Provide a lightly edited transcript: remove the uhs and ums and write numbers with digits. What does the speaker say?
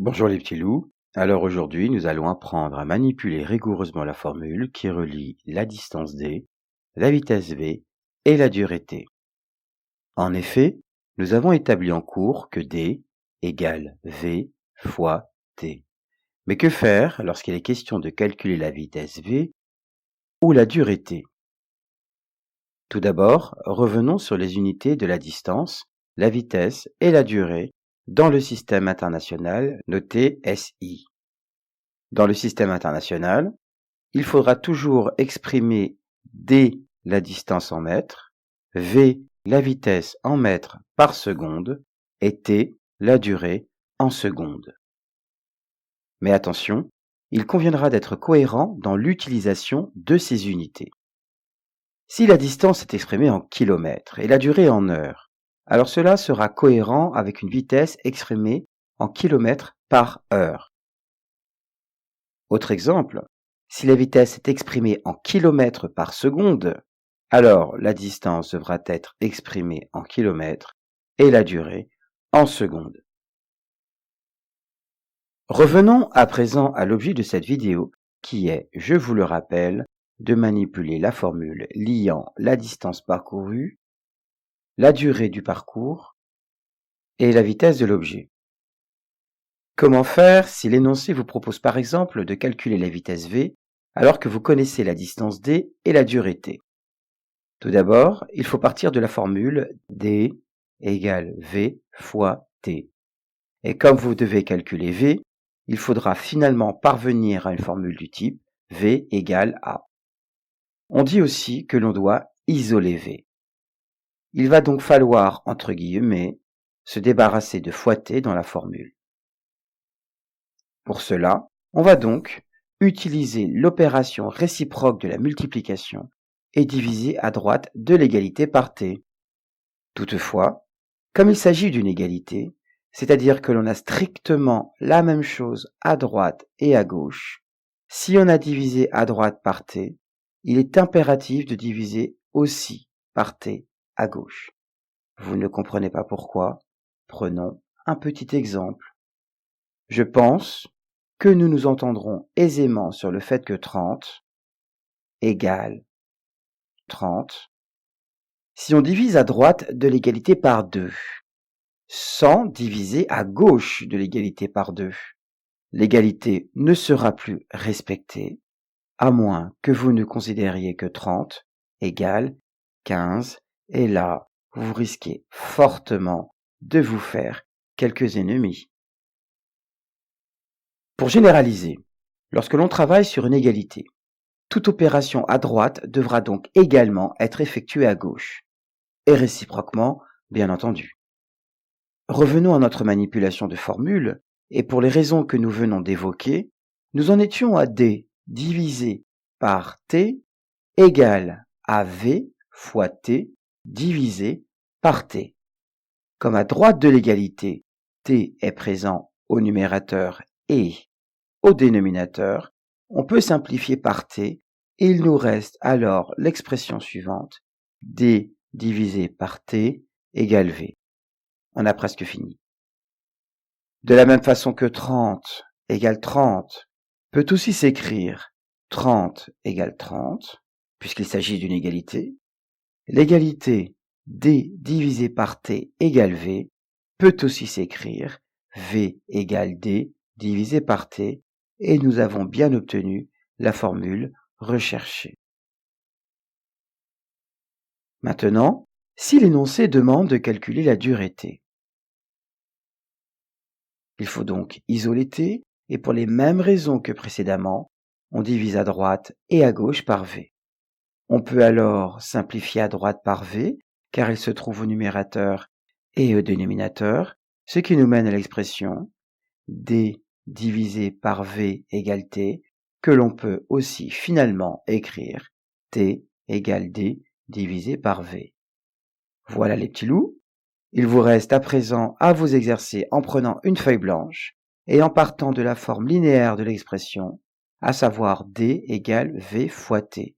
Bonjour les petits loups. Alors aujourd'hui, nous allons apprendre à manipuler rigoureusement la formule qui relie la distance d, la vitesse v et la durée t. En effet, nous avons établi en cours que d égale v fois t. Mais que faire lorsqu'il est question de calculer la vitesse v ou la durée t? Tout d'abord, revenons sur les unités de la distance, la vitesse et la durée dans le système international noté SI. Dans le système international, il faudra toujours exprimer d la distance en mètres, v la vitesse en mètres par seconde et t la durée en secondes. Mais attention, il conviendra d'être cohérent dans l'utilisation de ces unités. Si la distance est exprimée en kilomètres et la durée en heures, alors cela sera cohérent avec une vitesse exprimée en kilomètres par heure. Autre exemple, si la vitesse est exprimée en kilomètres par seconde, alors la distance devra être exprimée en kilomètres et la durée en secondes. Revenons à présent à l'objet de cette vidéo qui est, je vous le rappelle, de manipuler la formule liant la distance parcourue, la durée du parcours et la vitesse de l'objet. Comment faire si l'énoncé vous propose par exemple de calculer la vitesse v alors que vous connaissez la distance d et la durée t? Tout d'abord, il faut partir de la formule d égale v fois t. Et comme vous devez calculer v, il faudra finalement parvenir à une formule du type v égale a. On dit aussi que l'on doit isoler v. Il va donc falloir, entre guillemets, se débarrasser de fois t dans la formule. Pour cela, on va donc utiliser l'opération réciproque de la multiplication et diviser à droite de l'égalité par t. Toutefois, comme il s'agit d'une égalité, c'est-à-dire que l'on a strictement la même chose à droite et à gauche, si on a divisé à droite par t, il est impératif de diviser aussi par t à gauche. Vous ne comprenez pas pourquoi? Prenons un petit exemple. Je pense que nous nous entendrons aisément sur le fait que 30 égale 30 si on divise à droite de l'égalité par 2, sans diviser à gauche de l'égalité par 2. L'égalité ne sera plus respectée, à moins que vous ne considériez que 30 égale 15, et là, vous risquez fortement de vous faire quelques ennemis. Pour généraliser, lorsque l'on travaille sur une égalité, toute opération à droite devra donc également être effectuée à gauche, et réciproquement, bien entendu. Revenons à notre manipulation de formule, et pour les raisons que nous venons d'évoquer, nous en étions à d divisé par t égale à v fois t divisé par t. Comme à droite de l'égalité, t est présent au numérateur et au dénominateur, on peut simplifier par t et il nous reste alors l'expression suivante, d divisé par t égale v. On a presque fini. De la même façon que 30 égale 30 peut aussi s'écrire 30 égale 30, puisqu'il s'agit d'une égalité. L'égalité d divisé par t égale v peut aussi s'écrire v égale d divisé par t, et nous avons bien obtenu la formule recherchée. Maintenant, si l'énoncé demande de calculer la durée t, il faut donc isoler t, et pour les mêmes raisons que précédemment, on divise à droite et à gauche par v. On peut alors simplifier à droite par v, car il se trouve au numérateur et au dénominateur, ce qui nous mène à l'expression d divisé par v égale t, que l'on peut aussi finalement écrire t égale d divisé par v. Voilà les petits loups. Il vous reste à présent à vous exercer en prenant une feuille blanche et en partant de la forme linéaire de l'expression, à savoir d égale v fois t.